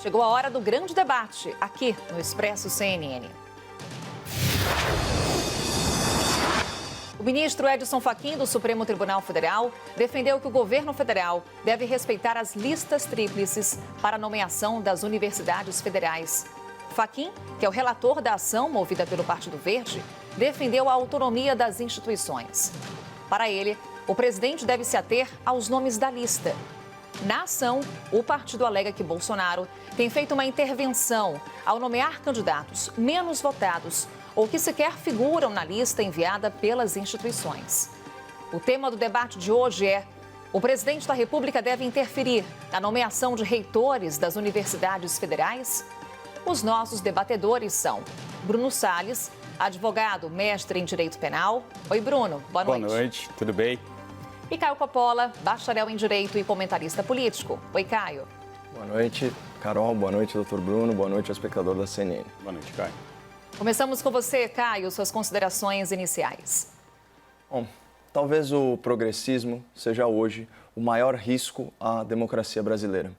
Chegou a hora do grande debate aqui no Expresso CNN. O ministro Edson Fachin, do Supremo Tribunal Federal, defendeu que o governo federal deve respeitar as listas tríplices para a nomeação das universidades federais. Fachin, que é o relator da ação movida pelo Partido Verde, defendeu a autonomia das instituições. Para ele, o presidente deve se ater aos nomes da lista. Na ação, o partido alega que Bolsonaro tem feito uma intervenção ao nomear candidatos menos votados ou que sequer figuram na lista enviada pelas instituições. O tema do debate de hoje é: o presidente da República deve interferir na nomeação de reitores das universidades federais? Os nossos debatedores são Bruno Salles, advogado, mestre em Direito Penal. Oi, Bruno. Boa noite. Boa noite, tudo bem? E Caio Coppola, bacharel em Direito e comentarista político. Oi, Caio. Boa noite, Carol. Boa noite, doutor Bruno. Boa noite ao espectador da CNN. Boa noite, Caio. Começamos com você, Caio, suas considerações iniciais. Bom, talvez o progressismo seja hoje o maior risco à democracia brasileira.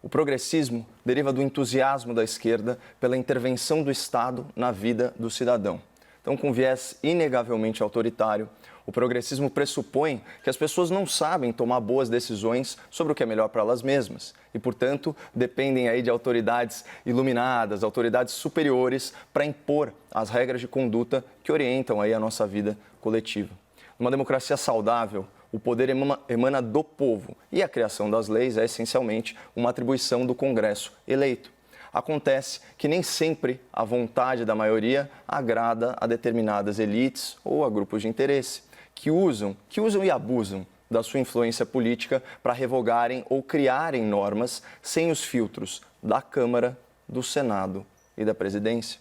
O progressismo deriva do entusiasmo da esquerda pela intervenção do Estado na vida do cidadão. Então, com viés inegavelmente autoritário, o progressismo pressupõe que as pessoas não sabem tomar boas decisões sobre o que é melhor para elas mesmas e, portanto, dependem aí de autoridades iluminadas, autoridades superiores para impor as regras de conduta que orientam aí a nossa vida coletiva. Numa democracia saudável, o poder emana do povo e a criação das leis é essencialmente uma atribuição do Congresso eleito. Acontece que nem sempre a vontade da maioria agrada a determinadas elites ou a grupos de interesse que usam e abusam da sua influência política para revogarem ou criarem normas sem os filtros da Câmara, do Senado e da Presidência.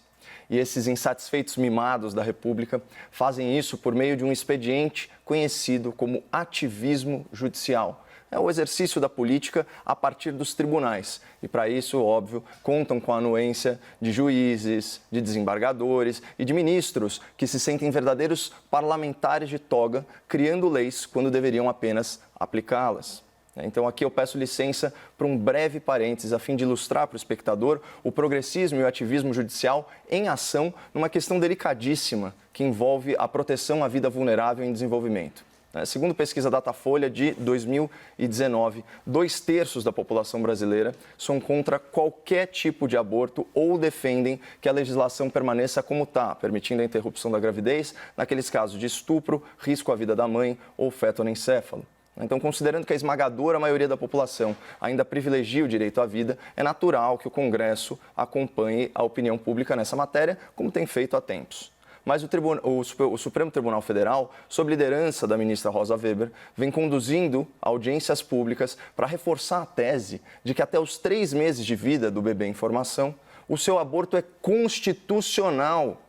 E esses insatisfeitos mimados da República fazem isso por meio de um expediente conhecido como ativismo judicial. É o exercício da política a partir dos tribunais. E, para isso, óbvio, contam com a anuência de juízes, de desembargadores e de ministros que se sentem verdadeiros parlamentares de toga, criando leis quando deveriam apenas aplicá-las. Então, aqui eu peço licença para um breve parênteses, a fim de ilustrar para o espectador o progressismo e o ativismo judicial em ação numa questão delicadíssima que envolve a proteção à vida vulnerável em desenvolvimento. Segundo pesquisa Datafolha de 2019, 2/3 da população brasileira são contra qualquer tipo de aborto ou defendem que a legislação permaneça como está, permitindo a interrupção da gravidez naqueles casos de estupro, risco à vida da mãe ou feto anencéfalo. Então, considerando que a esmagadora maioria da população ainda privilegia o direito à vida, é natural que o Congresso acompanhe a opinião pública nessa matéria, como tem feito há tempos. Mas o Supremo Tribunal Federal, sob liderança da ministra Rosa Weber, vem conduzindo audiências públicas para reforçar a tese de que até os 3 meses de vida do bebê em formação, o seu aborto é constitucional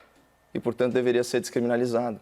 e, portanto, deveria ser descriminalizado.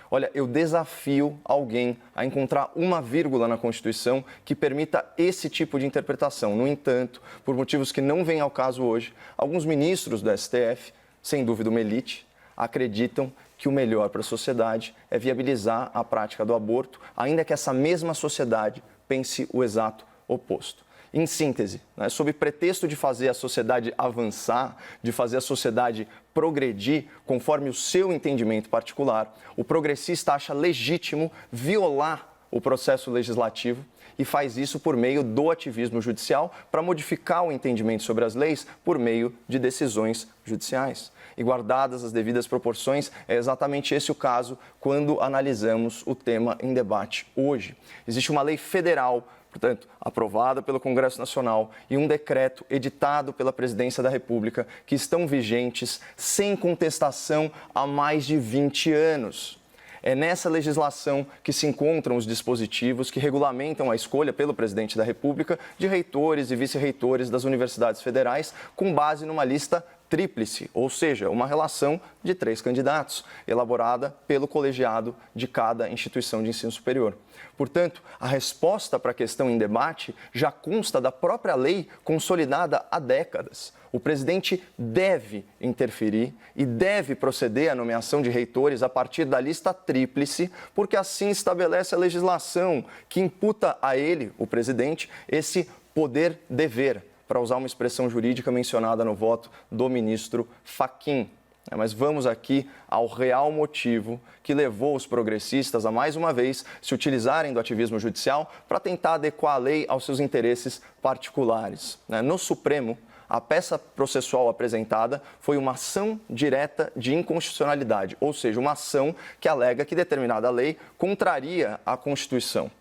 Olha, eu desafio alguém a encontrar uma vírgula na Constituição que permita esse tipo de interpretação. No entanto, por motivos que não vêm ao caso hoje, alguns ministros do STF, sem dúvida uma elite, acreditam que o melhor para a sociedade é viabilizar a prática do aborto, ainda que essa mesma sociedade pense o exato oposto. Em síntese, sob pretexto de fazer a sociedade avançar, de fazer a sociedade progredir conforme o seu entendimento particular, o progressista acha legítimo violar o processo legislativo e faz isso por meio do ativismo judicial para modificar o entendimento sobre as leis por meio de decisões judiciais. E guardadas as devidas proporções, é exatamente esse o caso quando analisamos o tema em debate hoje. Existe uma lei federal, portanto, aprovada pelo Congresso Nacional e um decreto editado pela Presidência da República que estão vigentes sem contestação há mais de 20 anos. É nessa legislação que se encontram os dispositivos que regulamentam a escolha pelo presidente da República de reitores e vice-reitores das universidades federais com base numa lista tríplice, ou seja, uma relação de 3 candidatos, elaborada pelo colegiado de cada instituição de ensino superior. Portanto, a resposta para a questão em debate já consta da própria lei consolidada há décadas. O presidente deve interferir e deve proceder à nomeação de reitores a partir da lista tríplice, porque assim estabelece a legislação que imputa a ele, o presidente, esse poder-dever para usar uma expressão jurídica mencionada no voto do ministro Fachin. Mas vamos aqui ao real motivo que levou os progressistas a, mais uma vez, se utilizarem do ativismo judicial para tentar adequar a lei aos seus interesses particulares. No Supremo, a peça processual apresentada foi uma ação direta de inconstitucionalidade, ou seja, uma ação que alega que determinada lei contraria a Constituição.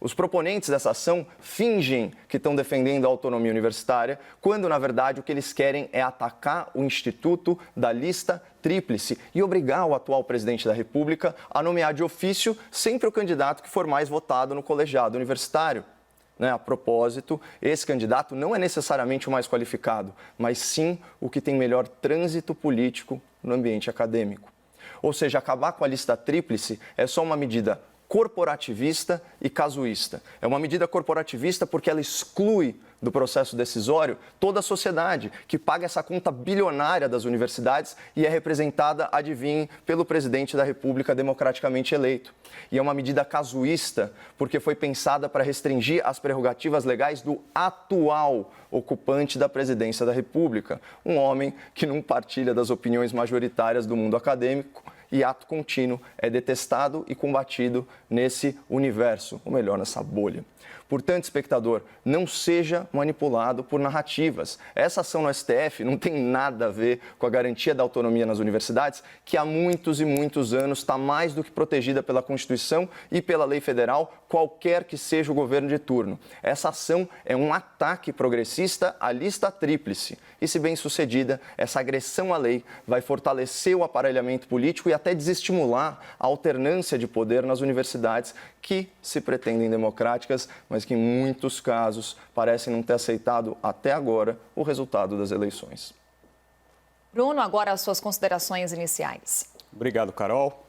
Os proponentes dessa ação fingem que estão defendendo a autonomia universitária, quando, na verdade, o que eles querem é atacar o instituto da lista tríplice e obrigar o atual presidente da República a nomear de ofício sempre o candidato que for mais votado no colegiado universitário. A propósito, esse candidato não é necessariamente o mais qualificado, mas sim o que tem melhor trânsito político no ambiente acadêmico. Ou seja, acabar com a lista tríplice é só uma medida corporativista e casuísta. É uma medida corporativista porque ela exclui do processo decisório toda a sociedade que paga essa conta bilionária das universidades e é representada, adivinhe, pelo presidente da República democraticamente eleito. E é uma medida casuísta porque foi pensada para restringir as prerrogativas legais do atual ocupante da presidência da República, um homem que não partilha das opiniões majoritárias do mundo acadêmico e, ato contínuo, é detestado e combatido nesse universo, ou melhor, nessa bolha. Portanto, espectador, não seja manipulado por narrativas. Essa ação no STF não tem nada a ver com a garantia da autonomia nas universidades, que há muitos e muitos anos está mais do que protegida pela Constituição e pela lei federal, qualquer que seja o governo de turno. Essa ação é um ataque progressista à lista tríplice. E, se bem sucedida, essa agressão à lei vai fortalecer o aparelhamento político e até desestimular a alternância de poder nas universidades que se pretendem democráticas, mas que em muitos casos parecem não ter aceitado até agora o resultado das eleições. Bruno, agora as suas considerações iniciais. Obrigado, Carol.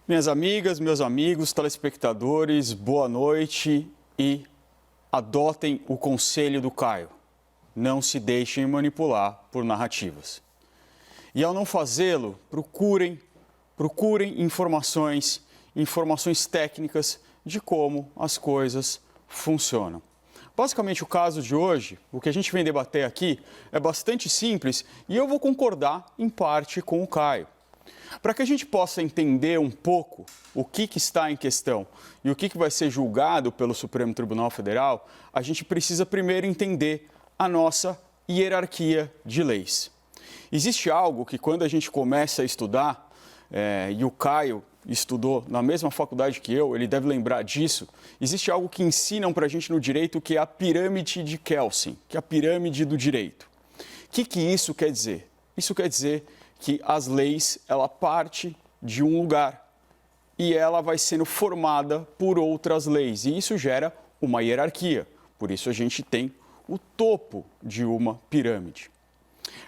Minhas amigas, meus amigos, telespectadores, boa noite e adotem o conselho do Caio. Não se deixem manipular por narrativas. E ao não fazê-lo, procurem informações técnicas de como as coisas funcionam. Basicamente, o caso de hoje, o que a gente vem debater aqui, é bastante simples e eu vou concordar em parte com o Caio. Para que a gente possa entender um pouco o que está em questão e o que vai ser julgado pelo Supremo Tribunal Federal, a gente precisa primeiro entender a nossa hierarquia de leis. Existe algo que, quando a gente começa a estudar, e o Caio estudou na mesma faculdade que eu, ele deve lembrar disso, existe algo que ensinam para a gente no direito, que é a pirâmide de Kelsen, que é a pirâmide do direito. O que isso quer dizer? Isso quer dizer que as leis, ela parte de um lugar e ela vai sendo formada por outras leis, e isso gera uma hierarquia. Por isso a gente tem o topo de uma pirâmide.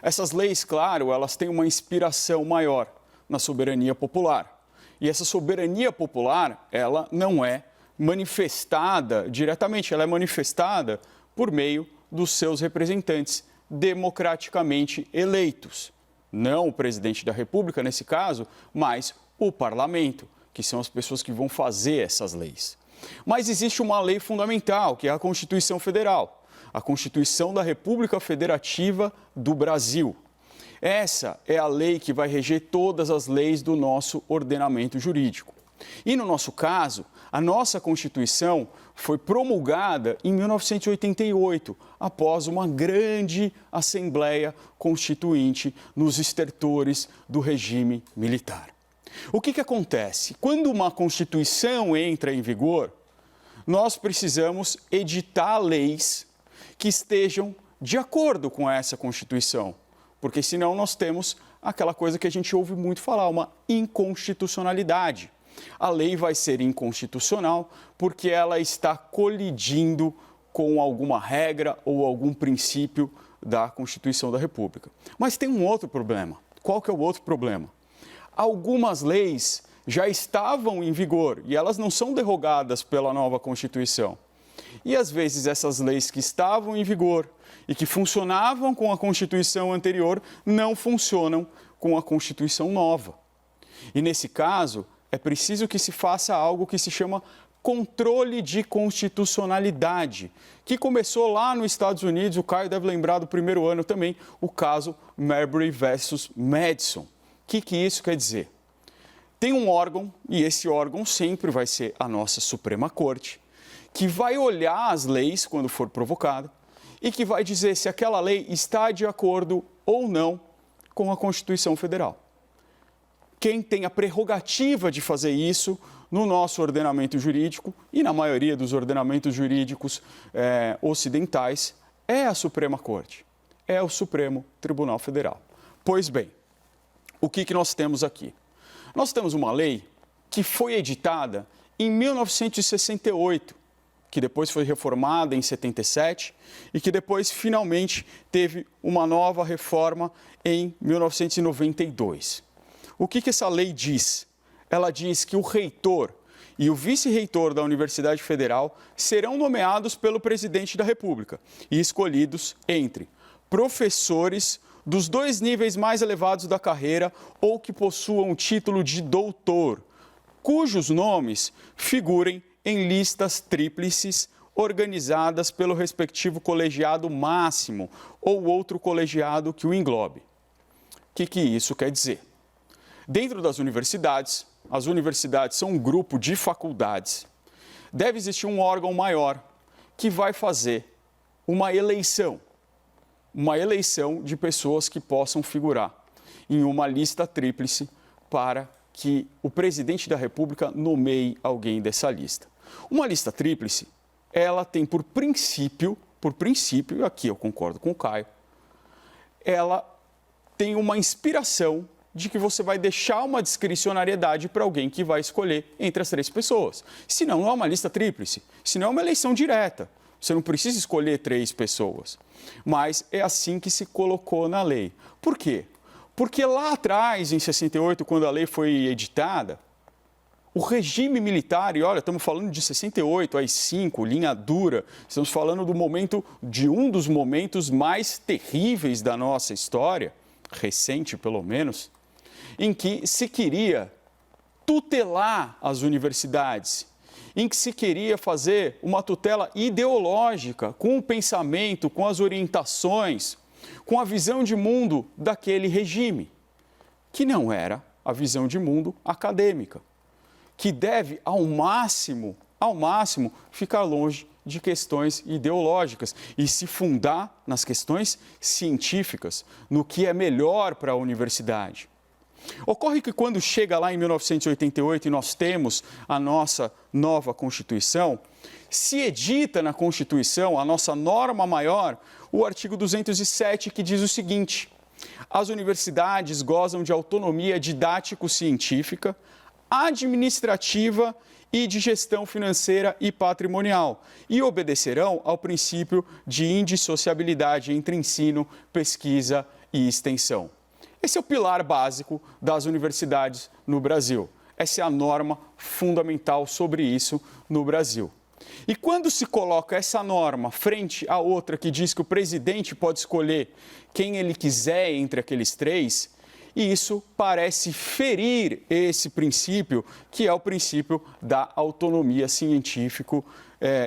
Essas leis, claro, elas têm uma inspiração maior na soberania popular. E essa soberania popular, ela não é manifestada diretamente, ela é manifestada por meio dos seus representantes democraticamente eleitos. Não o presidente da República, nesse caso, mas o parlamento, que são as pessoas que vão fazer essas leis. Mas existe uma lei fundamental, que é a Constituição Federal, a Constituição da República Federativa do Brasil. Essa é a lei que vai reger todas as leis do nosso ordenamento jurídico. E no nosso caso, a nossa Constituição foi promulgada em 1988, após uma grande Assembleia Constituinte nos estertores do regime militar. O que acontece? Quando uma Constituição entra em vigor, nós precisamos editar leis que estejam de acordo com essa Constituição, porque senão nós temos aquela coisa que a gente ouve muito falar, uma inconstitucionalidade. A lei vai ser inconstitucional porque ela está colidindo com alguma regra ou algum princípio da Constituição da República. Mas tem um outro problema. Qual que é o outro problema? Algumas leis já estavam em vigor e elas não são derrogadas pela nova Constituição. E às vezes essas leis que estavam em vigor e que funcionavam com a Constituição anterior não funcionam com a Constituição nova. E nesse caso, é preciso que se faça algo que se chama controle de constitucionalidade, que começou lá nos Estados Unidos, o Caio deve lembrar do primeiro ano também, o caso Marbury versus Madison. O que isso quer dizer? Tem um órgão, e esse órgão sempre vai ser a nossa Suprema Corte, que vai olhar as leis quando for provocada e que vai dizer se aquela lei está de acordo ou não com a Constituição Federal. Quem tem a prerrogativa de fazer isso no nosso ordenamento jurídico e na maioria dos ordenamentos jurídicos ocidentais é a Suprema Corte, é o Supremo Tribunal Federal. Pois bem, o que nós temos aqui? Nós temos uma lei que foi editada em 1968, que depois foi reformada em 77 e que depois finalmente teve uma nova reforma em 1992. O que essa lei diz? Ela diz que o reitor e o vice-reitor da Universidade Federal serão nomeados pelo presidente da República e escolhidos entre professores dos 2 níveis mais elevados da carreira ou que possuam o título de doutor, cujos nomes figurem em listas tríplices organizadas pelo respectivo colegiado máximo ou outro colegiado que o englobe. O que isso quer dizer? Dentro das universidades, as universidades são um grupo de faculdades. Deve existir um órgão maior que vai fazer uma eleição de pessoas que possam figurar em uma lista tríplice para que o presidente da República nomeie alguém dessa lista. Uma lista tríplice, ela tem por princípio, e aqui eu concordo com o Caio, ela tem uma inspiração de que você vai deixar uma discricionariedade para alguém que vai escolher entre as 3 pessoas. Senão não é uma lista tríplice, senão é uma eleição direta. Você não precisa escolher 3 pessoas. Mas é assim que se colocou na lei. Por quê? Porque lá atrás, em 68, quando a lei foi editada, o regime militar, e olha, estamos falando de 68, AI-5, linha dura, estamos falando de um dos momentos mais terríveis da nossa história, recente pelo menos, em que se queria tutelar as universidades, em que se queria fazer uma tutela ideológica com o pensamento, com as orientações, com a visão de mundo daquele regime, que não era a visão de mundo acadêmica, que deve, ao máximo, ficar longe de questões ideológicas e se fundar nas questões científicas, no que é melhor para a universidade. Ocorre que quando chega lá em 1988 e nós temos a nossa nova Constituição, se edita na Constituição, a nossa norma maior, o artigo 207, que diz o seguinte: as universidades gozam de autonomia didático-científica, administrativa e de gestão financeira e patrimonial e obedecerão ao princípio de indissociabilidade entre ensino, pesquisa e extensão. Esse é o pilar básico das universidades no Brasil. Essa é a norma fundamental sobre isso no Brasil. E quando se coloca essa norma frente à outra que diz que o presidente pode escolher quem ele quiser entre aqueles 3, e isso parece ferir esse princípio, que é o princípio da autonomia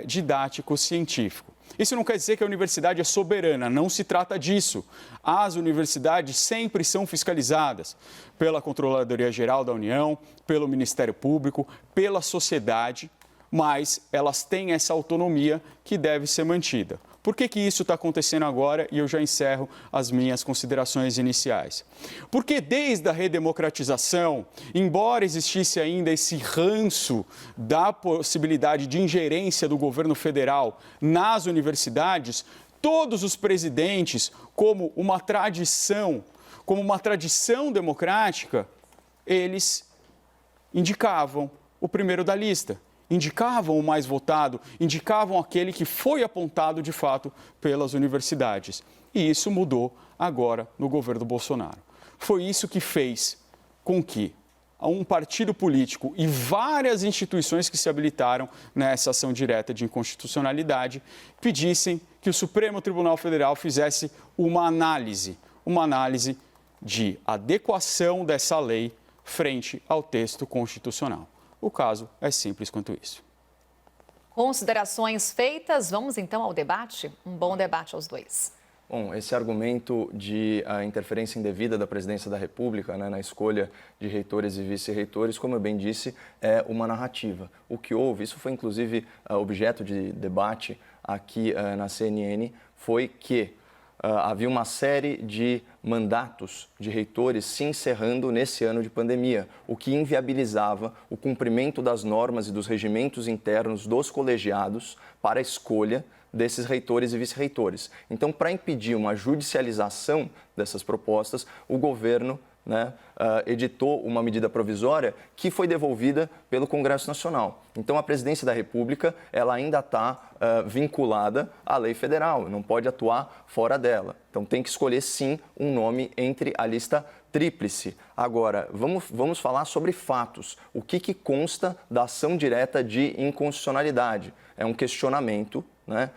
didático-científico. Isso não quer dizer que a universidade é soberana, não se trata disso. As universidades sempre são fiscalizadas pela Controladoria Geral da União, pelo Ministério Público, pela sociedade, mas elas têm essa autonomia que deve ser mantida. Por que isso está acontecendo agora? E eu já encerro as minhas considerações iniciais. Porque desde a redemocratização, embora existisse ainda esse ranço da possibilidade de ingerência do governo federal nas universidades, todos os presidentes, como uma tradição democrática, eles indicavam o primeiro da lista. Indicavam o mais votado, indicavam aquele que foi apontado de fato pelas universidades. E isso mudou agora no governo Bolsonaro. Foi isso que fez com que um partido político e várias instituições que se habilitaram nessa ação direta de inconstitucionalidade pedissem que o Supremo Tribunal Federal fizesse uma análise de adequação dessa lei frente ao texto constitucional. O caso é simples quanto isso. Considerações feitas, vamos então ao debate? Um bom debate aos dois. Bom, esse argumento de interferência indevida da Presidência da República, né, na escolha de reitores e vice-reitores, como eu bem disse, é uma narrativa. O que houve, isso foi inclusive objeto de debate aqui na CNN, foi que havia uma série de mandatos de reitores se encerrando nesse ano de pandemia, o que inviabilizava o cumprimento das normas e dos regimentos internos dos colegiados para a escolha desses reitores e vice-reitores. Então, para impedir uma judicialização dessas propostas, o governo editou uma medida provisória que foi devolvida pelo Congresso Nacional. Então, a Presidência da República ela ainda está vinculada à lei federal, não pode atuar fora dela. Então, tem que escolher, sim, um nome entre a lista tríplice. Agora, vamos falar sobre fatos. O que consta da ação direta de inconstitucionalidade? É um questionamento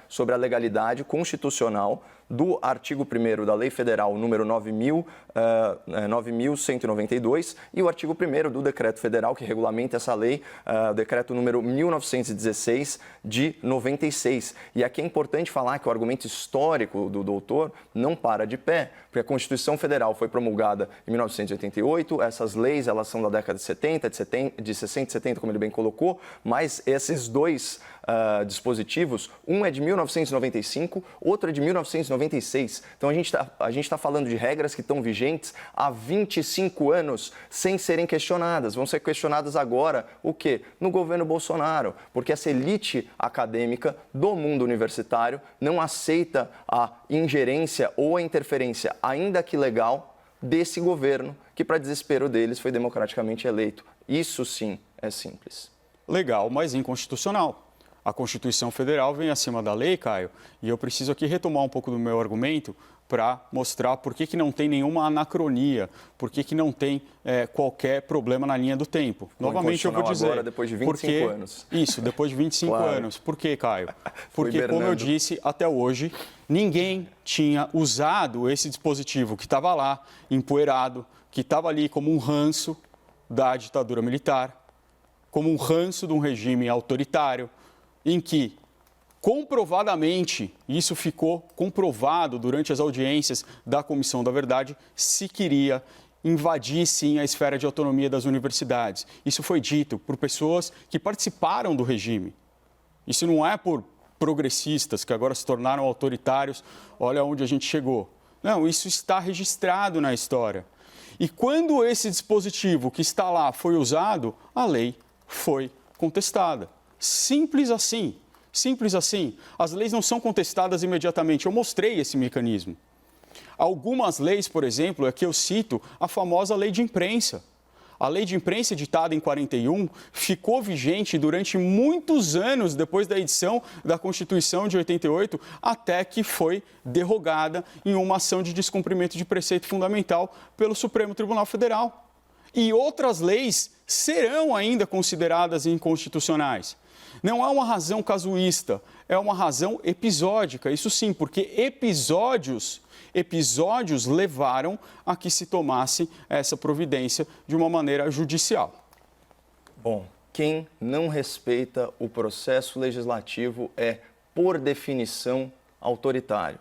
sobre a legalidade constitucional do artigo 1º da Lei Federal número 9.192 e o artigo 1º do Decreto Federal que regulamenta essa lei, Decreto número 1916 de 96. E aqui é importante falar que o argumento histórico do doutor não para de pé, porque a Constituição Federal foi promulgada em 1988, essas leis elas são da década de 60, de 60 e 70, como ele bem colocou, mas esses dois dispositivos, um é de 1995, outro é de 1996. Então, a gente está falando de regras que estão vigentes há 25 anos sem serem questionadas. Vão ser questionadas agora, o quê? No governo Bolsonaro, porque essa elite acadêmica do mundo universitário não aceita a ingerência ou a interferência, ainda que legal, desse governo, que, para desespero deles, foi democraticamente eleito. Isso, sim, é simples. Legal, mas inconstitucional. A Constituição Federal vem acima da lei, Caio, e eu preciso aqui retomar um pouco do meu argumento para mostrar por que não tem nenhuma anacronia, por que não tem qualquer problema na linha do tempo. Novamente eu vou dizer... Agora, depois de 25 anos. Isso, depois de 25 claro. anos. Por quê, Caio? Porque, como eu disse, até hoje, ninguém tinha usado esse dispositivo que estava lá, empoeirado, que estava ali como um ranço da ditadura militar, como um ranço de um regime autoritário, em que, comprovadamente, isso ficou comprovado durante as audiências da Comissão da Verdade, se queria invadir, sim, a esfera de autonomia das universidades. Isso foi dito por pessoas que participaram do regime. Isso não é por progressistas que agora se tornaram autoritários, olha onde a gente chegou. Não, isso está registrado na história. E quando esse dispositivo que está lá foi usado, a lei foi contestada. Simples assim, simples assim. As leis não são contestadas imediatamente. Eu mostrei esse mecanismo. Algumas leis, por exemplo, é que eu cito a famosa lei de imprensa. A lei de imprensa, editada em 41, ficou vigente durante muitos anos depois da edição da Constituição de 88, até que foi derrogada em uma ação de descumprimento de preceito fundamental pelo Supremo Tribunal Federal. E outras leis serão ainda consideradas inconstitucionais. Não é uma razão casuísta, é uma razão episódica. Isso sim, porque episódios levaram a que se tomasse essa providência de uma maneira judicial. Bom, quem não respeita o processo legislativo é, por definição, autoritário.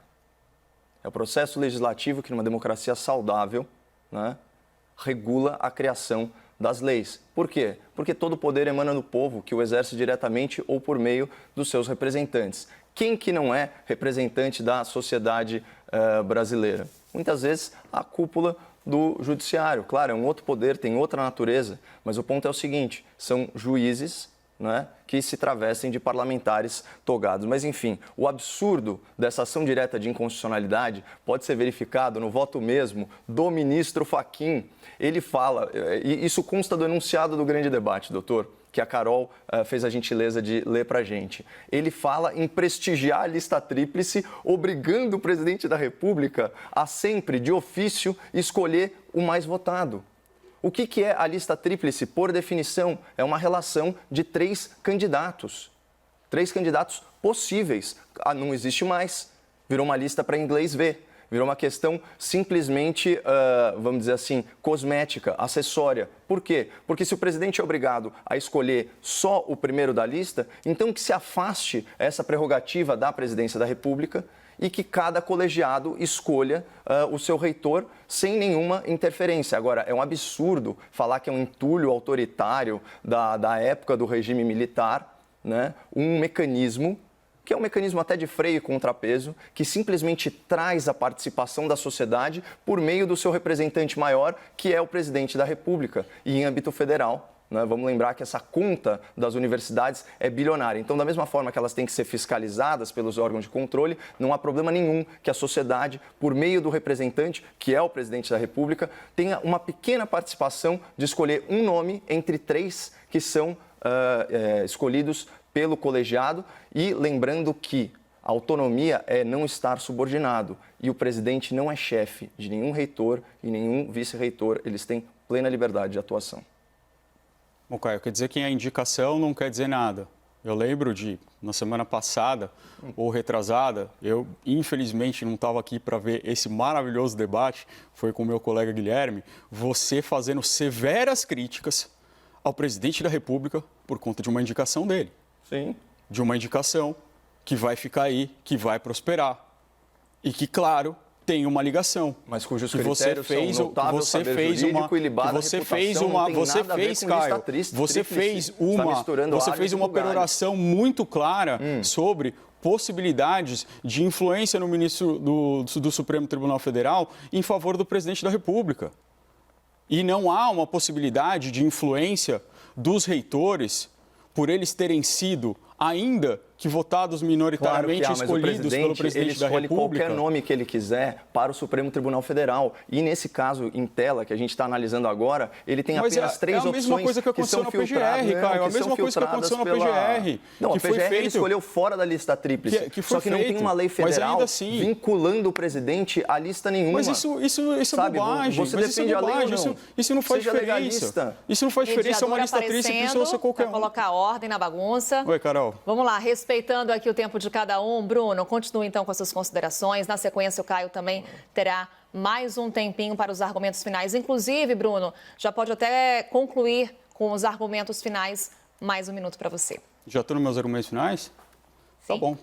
É o processo legislativo que, numa democracia saudável, regula a criação das leis. Por quê? Porque todo o poder emana do povo, que o exerce diretamente ou por meio dos seus representantes. Quem que não é representante da sociedade brasileira? Muitas vezes a cúpula do judiciário. Claro, é um outro poder, tem outra natureza, mas o ponto é o seguinte, são juízes que se travestem de parlamentares togados. Mas, enfim, o absurdo dessa ação direta de inconstitucionalidade pode ser verificado no voto mesmo do ministro Fachin. Ele fala, e isso consta do enunciado do grande debate, doutor, que a Carol fez a gentileza de ler para a gente. Ele fala em prestigiar a lista tríplice, obrigando o presidente da República a sempre, de ofício, escolher o mais votado. O que é a lista tríplice? Por definição, é uma relação de 3 candidatos. 3 candidatos possíveis. Não existe mais. Virou uma lista para inglês ver. Virou uma questão simplesmente, vamos dizer assim, cosmética, acessória. Por quê? Porque se o presidente é obrigado a escolher só o primeiro da lista, então que se afaste essa prerrogativa da presidência da República e que cada colegiado escolha o seu reitor sem nenhuma interferência. Agora, é um absurdo falar que é um entulho autoritário da época do regime militar, né? Um mecanismo que é um mecanismo até de freio e contrapeso, que simplesmente traz a participação da sociedade por meio do seu representante maior, que é o presidente da República, e em âmbito federal. Vamos lembrar que essa conta das universidades é bilionária. Então, da mesma forma que elas têm que ser fiscalizadas pelos órgãos de controle, não há problema nenhum que a sociedade, por meio do representante, que é o presidente da República, tenha uma pequena participação de escolher um nome entre 3 que são escolhidos pelo colegiado. E lembrando que a autonomia é não estar subordinado e o presidente não é chefe de nenhum reitor e nenhum vice-reitor. Eles têm plena liberdade de atuação. Bom, Caio, quer dizer que a indicação não quer dizer nada. Eu lembro na semana passada ou retrasada, eu infelizmente não estava aqui para ver esse maravilhoso debate, foi com o meu colega Guilherme, você fazendo severas críticas ao presidente da República por conta de uma indicação dele. Sim. De uma indicação que vai ficar aí, que vai prosperar e que, claro, tem uma ligação. Mas cujos critérios são notável saber jurídico e libada reputação, não tem nada a ver com lista tríplice. Você fez uma peroração muito clara sobre possibilidades de influência no ministro do Supremo Tribunal Federal em favor do presidente da República. E não há uma possibilidade de influência dos reitores por eles terem sido, ainda que votados minoritariamente escolhidos pelo presidente da República. Ele escolhe qualquer nome que ele quiser para o Supremo Tribunal Federal. E nesse caso, em tela, que a gente está analisando agora, ele tem apenas 3 opções. É a mesma coisa que aconteceu na PGR, Caio. A mesma coisa que aconteceu na PGR. Não, a PGR ele escolheu fora da lista tríplice. Só que não tem uma lei federal vinculando o presidente à lista nenhuma. Mas isso é bobagem. Você defende a lei ou não? Isso não faz diferença. Isso não faz diferença. É uma lista tríplice que precisa ser qualquer um. Colocar ordem na bagunça. Oi, Carol. Vamos lá, respeitando aqui o tempo de cada um. Bruno, continue então com as suas considerações. Na sequência, o Caio também terá mais um tempinho para os argumentos finais. Inclusive, Bruno, já pode até concluir com os argumentos finais. Mais um minuto para você. Já estou nos meus argumentos finais? Sim. Tá bom.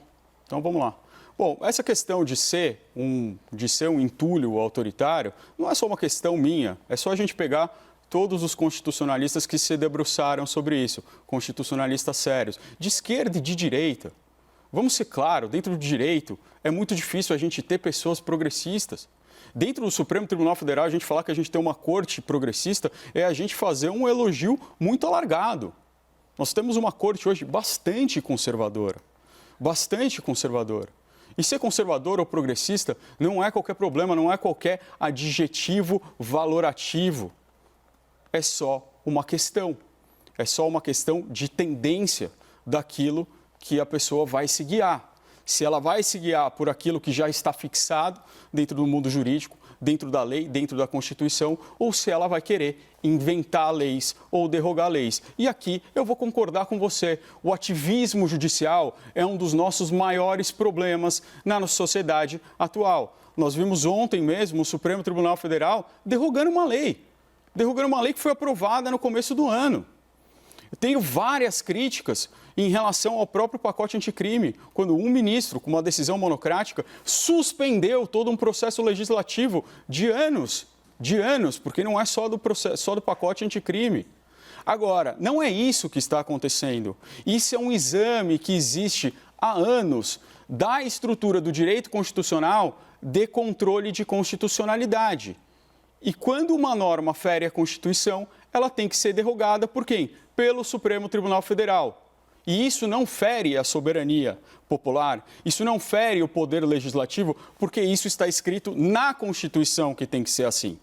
Então, vamos lá. Bom, essa questão de ser um entulho autoritário não é só uma questão minha. É só a gente pegar todos os constitucionalistas que se debruçaram sobre isso, constitucionalistas sérios, de esquerda e de direita. Vamos ser claros, dentro do direito é muito difícil a gente ter pessoas progressistas. Dentro do Supremo Tribunal Federal, a gente falar que a gente tem uma corte progressista é a gente fazer um elogio muito alargado. Nós temos uma corte hoje bastante conservadora. Bastante conservadora. E ser conservador ou progressista não é qualquer problema, não é qualquer adjetivo valorativo. É só uma questão. É só uma questão de tendência daquilo que a pessoa vai se guiar. Se ela vai se guiar por aquilo que já está fixado dentro do mundo jurídico, dentro da lei, dentro da Constituição, ou se ela vai querer inventar leis ou derrogar leis. E aqui eu vou concordar com você. O ativismo judicial é um dos nossos maiores problemas na nossa sociedade atual. Nós vimos ontem mesmo o Supremo Tribunal Federal derrogando uma lei que foi aprovada no começo do ano. Eu tenho várias críticas em relação ao próprio pacote anticrime, quando um ministro, com uma decisão monocrática, suspendeu todo um processo legislativo de anos, porque não é só do pacote anticrime. Agora, não é isso que está acontecendo. Isso é um exame que existe há anos da estrutura do direito constitucional de controle de constitucionalidade. E quando uma norma fere a Constituição, ela tem que ser derrogada por quem? Pelo Supremo Tribunal Federal. E isso não fere a soberania popular, isso não fere o poder legislativo, porque isso está escrito na Constituição que tem que ser assim.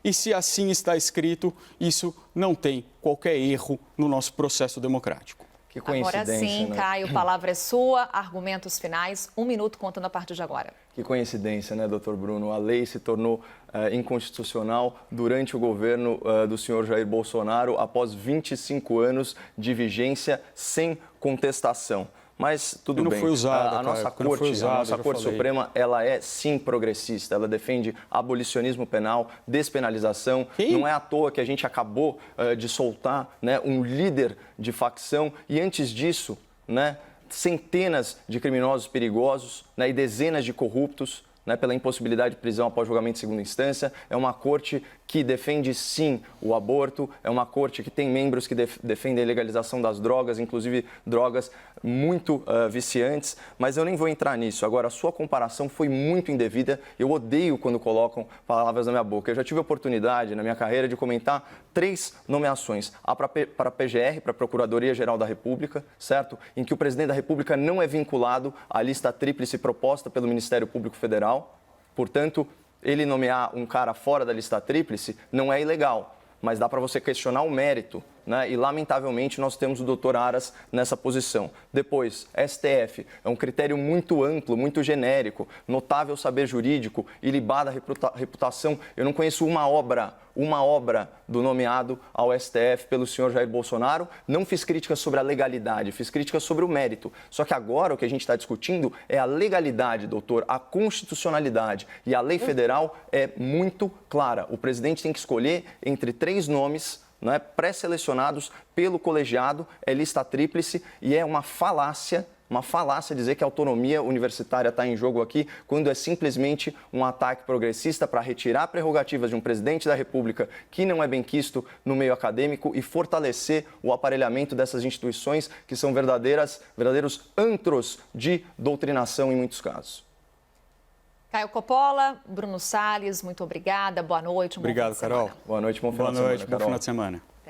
E se assim está escrito, isso não tem qualquer erro no nosso processo democrático. Que coincidência, agora sim, né? Caio, a palavra é sua, argumentos finais, 1 minuto contando a partir de agora. Que coincidência, né, doutor Bruno? A lei se tornou inconstitucional durante o governo do senhor Jair Bolsonaro, após 25 anos de vigência sem contestação. Mas tudo não bem. foi usada, a nossa cara, não foi usada, a nossa já Corte falei. Suprema, ela é sim progressista. Ela defende abolicionismo penal, despenalização. Quem? Não é à toa que a gente acabou de soltar, né, um líder de facção e antes disso, né, centenas de criminosos perigosos, né, e dezenas de corruptos, né, pela impossibilidade de prisão após julgamento de segunda instância. É uma corte que defende, sim, o aborto. É uma corte que tem membros que defendem a legalização das drogas, inclusive drogas muito viciantes. Mas eu nem vou entrar nisso. Agora, a sua comparação foi muito indevida. Eu odeio quando colocam palavras na minha boca. Eu já tive a oportunidade, na minha carreira, de comentar 3 nomeações. A para a PGR, para a Procuradoria-Geral da República, certo? Em que o presidente da República não é vinculado à lista tríplice proposta pelo Ministério Público Federal. Portanto, ele nomear um cara fora da lista tríplice não é ilegal, mas dá para você questionar o mérito, né? E, lamentavelmente, nós temos o doutor Aras nessa posição. Depois, STF, é um critério muito amplo, muito genérico, notável saber jurídico, ilibada reputação. Eu não conheço uma obra do nomeado ao STF pelo senhor Jair Bolsonaro. Não fiz críticas sobre a legalidade, fiz críticas sobre o mérito. Só que agora o que a gente está discutindo é a legalidade, doutor, a constitucionalidade. E a lei federal é muito clara. O presidente tem que escolher entre 3 nomes, não é, pré-selecionados pelo colegiado, é lista tríplice e é uma falácia dizer que a autonomia universitária está em jogo aqui, quando é simplesmente um ataque progressista para retirar prerrogativas de um presidente da República que não é benquisto no meio acadêmico e fortalecer o aparelhamento dessas instituições que são verdadeiros antros de doutrinação em muitos casos. Caio Coppola, Bruno Salles, muito obrigada. Boa noite. Obrigado, Carol. Boa noite, bom final de semana, Carol. Bom final de semana.